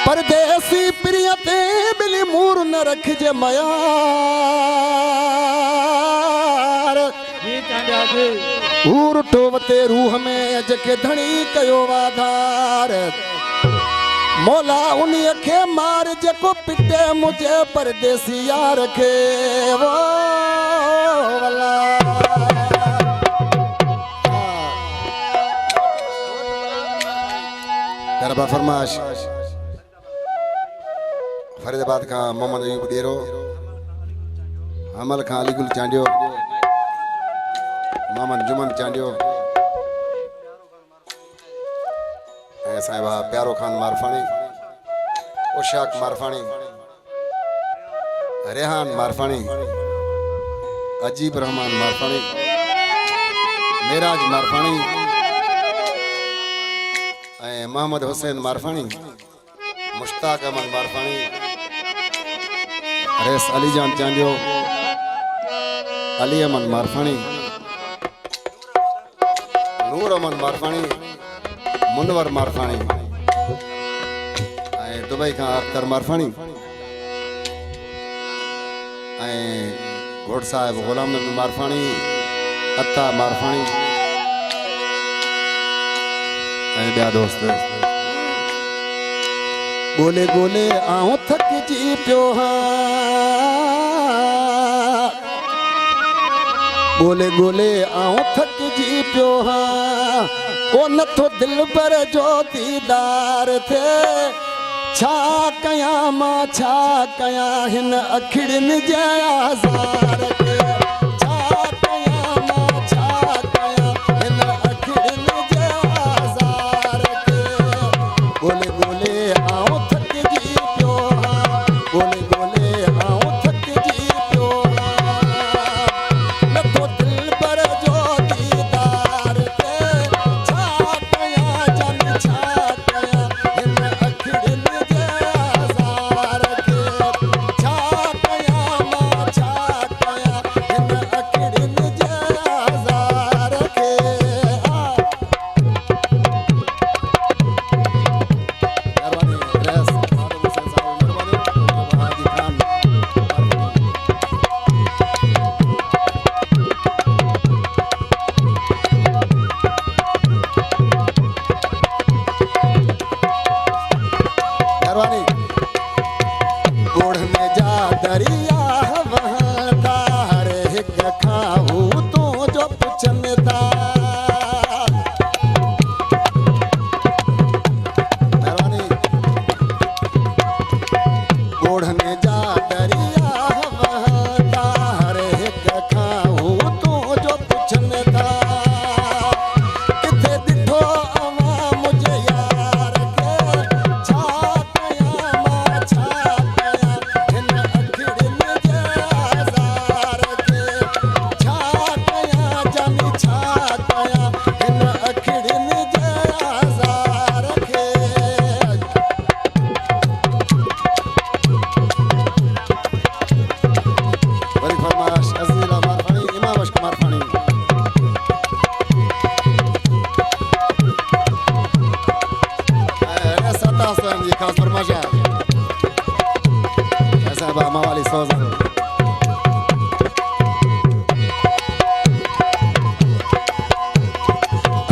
परदेसी प्रियते बिली मूर न रख जे मयार ऊर टोवते रूह में जके धणी कयो वाधार मौला उन्हीं खे मार जको पिटे मुझे परदेसी यार खे वो वाला दरबार फरमाश फरीदाबाद का मोहम्मद अयूब डेरो अमल का अलीगुल चांडियो मोहम्मद जुमन चांडियो साहिबा प्यारो खान मारफानी उशाक मारफानी रेहान मारफानी अजीब रहमान मारफानी मेराज मारफानी मोहम्मद हुसैन मारफानी मुश्ताक अहमद मारफानी रेस अलीजान चांडियो अली अहमद मारफानी नूर अहमद मारफानी मुनवर मारफानी दुबई का अख्तर मारफानी घोड़ साहब गुलाम नबी मारफानी अत्ता मारफानी ॿिया दोस्त ॻोल्हे ॻोल्हे आऊं थकिजी पियो हाँ ॻोल्हे ॻोल्हे आऊं थकिजी पियो हाँ ओ नथो दिल पर जो दीदार थे छा कयां मां छा कयां हिन अखिड़ियुनि जे आज़ार खे छा कयां मां छा कयां हिन अखिड़ियुनि जे आज़ार खे ॻोल्हे ॻोल्हे आऊं थकिजी पियो हाँ ॻोल्हे ॻोल्हे आऊं थकिजी पियो हाँ नथो दिल पर जो दीदार थे छा कयां जन छा कयां हिन अखिड़ियुनि जे आज़ार खे छा कयां मां छा कयां हिन अखिड़ियुनि जे आज़ार खे गोढ़ में जा दरिया वहाँ तार हिक खाऊ तू जो पुछन था मेहरबानी गोढ़ में जा दरिया वहाँ तार हिक खाऊ तू जो पुछन था किथे दिठो अवा मुझे यार के छा कयां मां छा कयां हिन अखिड़ियुनि जे आज़ार खे छा कयां जानी छा कयां हिन अखिड़ियुनि जे आज़ार खे वरी फरमाश अज़ीला मारफानी इमाम अश्क मारफानी ऐसा तासन ये खास फरमाश है ऐसा बा मवाली सोज़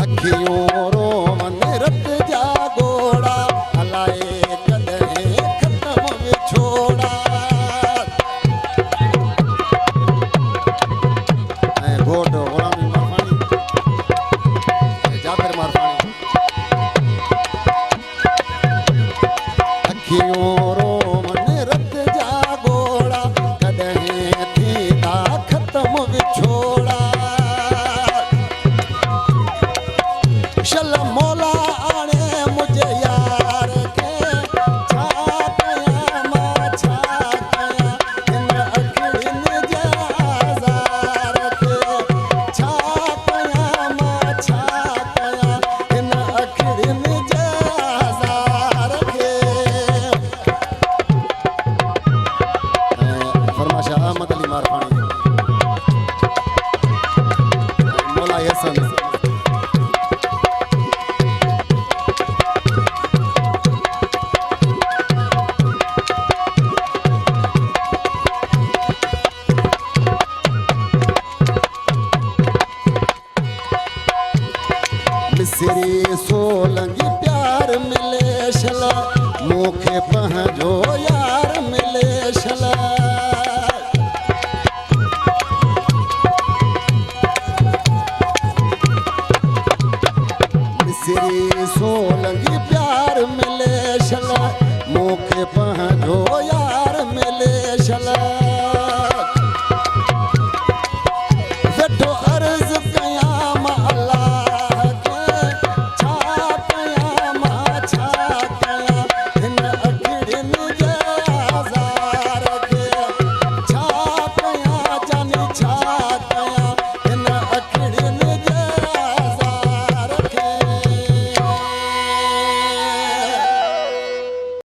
अखियों रोवन रत जा गोड़ा हलाए कॾहिं ख़त्म विछोड़ा घोट गुलामी मारफानी जाबिर मारफानी अखियों रोवन रत जा गोड़ा कॾहिं थींदा ख़त्म विछोड़ा शल मौला आणे मुझे यार के छा कयां मां छा कयां हिन अखिड़ियुनि जे आज़ार खे छा कयां मां छा कयां हिन अखिड़ियुनि जे आज़ार खे मिले छला मूंखे पंहिंजो यार मिले छला सिरी सोलंगी